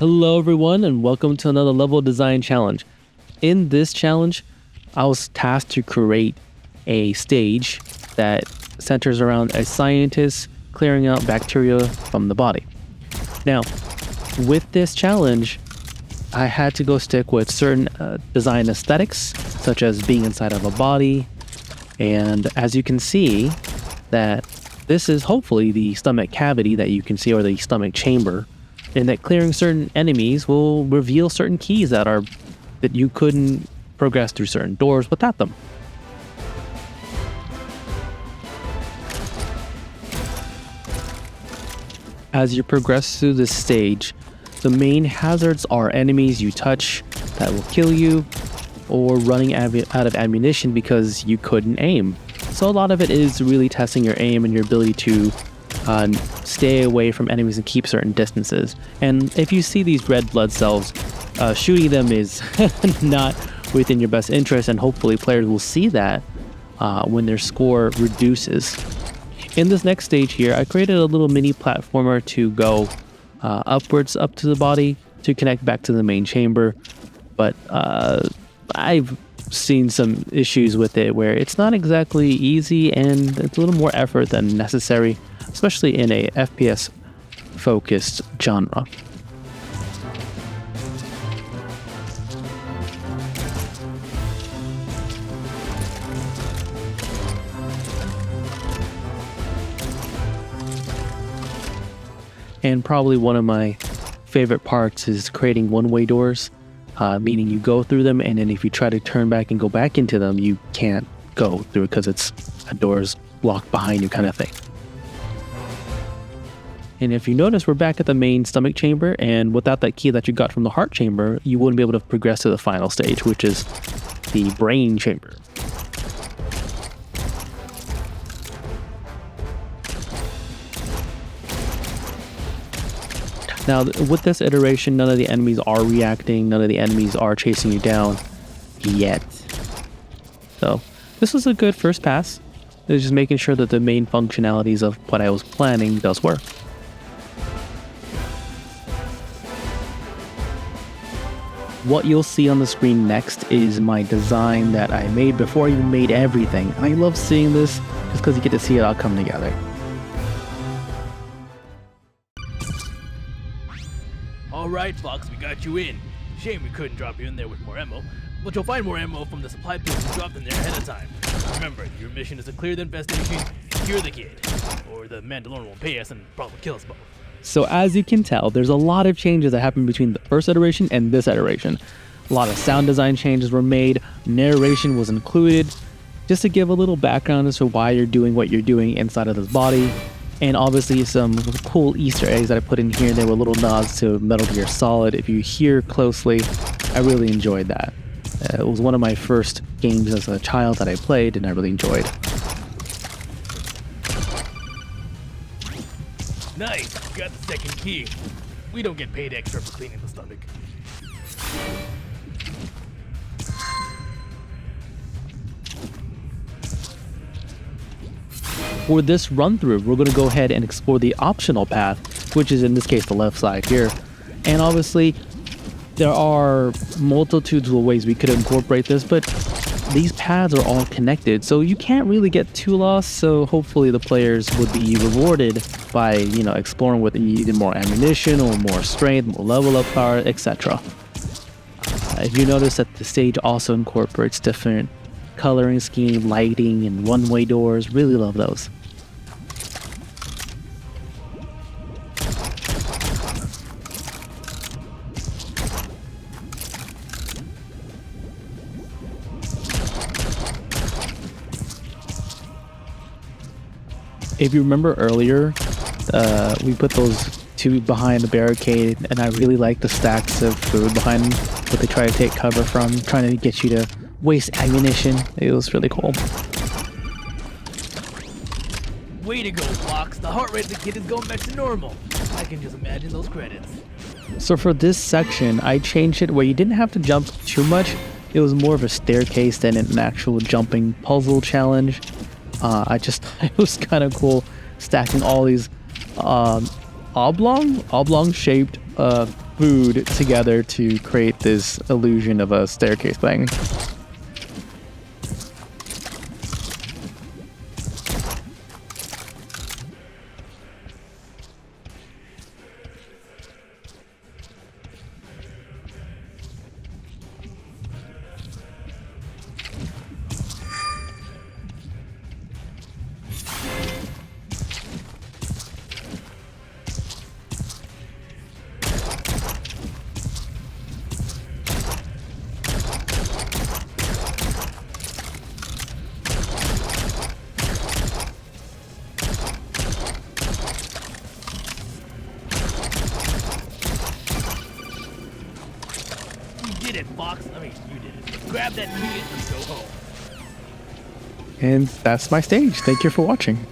Hello everyone and welcome to another level design challenge. In this challenge, I was tasked to create a stage that centers around a scientist clearing out bacteria from the body. Now, with this challenge, I had to go stick with certain design aesthetics, such as being inside of a body. And as you can see, that this is hopefully the stomach cavity that you can see, or the stomach chamber, and that clearing certain enemies will reveal certain keys that you couldn't progress through certain doors without them. As you progress through this stage, the main hazards are enemies you touch that will kill you, or running out of ammunition because you couldn't aim. So a lot of it is really testing your aim and your ability to stay away from enemies and keep certain distances. And if you see these red blood cells, shooting them is not within your best interest, and hopefully players will see that when their score reduces. In this next stage here, I created a little mini platformer to go upwards up to the body to connect back to the main chamber, but I've seen some issues with it where it's not exactly easy and it's a little more effort than necessary, especially in a FPS focused genre. And probably one of my favorite parts is creating one-way doors, meaning you go through them, and then if you try to turn back and go back into them, you can't go through it because it's a door's locked behind you kind of thing. And if you notice, we're back at the main stomach chamber, and without that key that you got from the heart chamber, you wouldn't be able to progress to the final stage, which is the brain chamber. Now, with this iteration, none of the enemies are reacting, none of the enemies are chasing you down yet. So, this was a good first pass. It was just making sure that the main functionalities of what I was planning does work. What you'll see on the screen next is my design that I made before I even made everything. I love seeing this just because you get to see it all come together. Alright, Fox, we got you in. Shame we couldn't drop you in there with more ammo, but you'll find more ammo from the supply pits we dropped in there ahead of time. Remember, your mission is to clear the infestation, cure the kid, or the Mandalorian will pay us and probably kill us both. So as you can tell, there's a lot of changes that happened between the first iteration and this iteration. A lot of sound design changes were made, narration was included, just to give a little background as to why you're doing what you're doing inside of this body. And obviously some cool Easter eggs that I put in here. They were little nods to Metal Gear Solid. If you hear closely, I really enjoyed that. It was one of my first games as a child that I played and I really enjoyed. Nice, you got the second key. We don't get paid extra for cleaning the stomach. For this run through, we're going to go ahead and explore the optional path, which is in this case the left side here. And obviously there are multitudes of ways we could incorporate this, but these paths are all connected, so you can't really get too lost. So hopefully the players would be rewarded by, exploring with either more ammunition or more strength, more level up power, etc. If you notice that the stage also incorporates different coloring scheme, lighting, and one-way doors, really love those. If you remember earlier, we put those two behind the barricade, and I really like the stacks of food behind them, what they try to take cover from, trying to get you to waste ammunition. It was really cool. Way to go, Fox. The heart rate of the kid is going back to normal. I can just imagine those credits. So for this section, I changed it where you didn't have to jump too much. It was more of a staircase than an actual jumping puzzle challenge. It was kind of cool stacking all these oblong shaped food together to create this illusion of a staircase thing. You did it, Fox. I mean, you did it. Grab that key and let's go home. And that's my stage. Thank you for watching.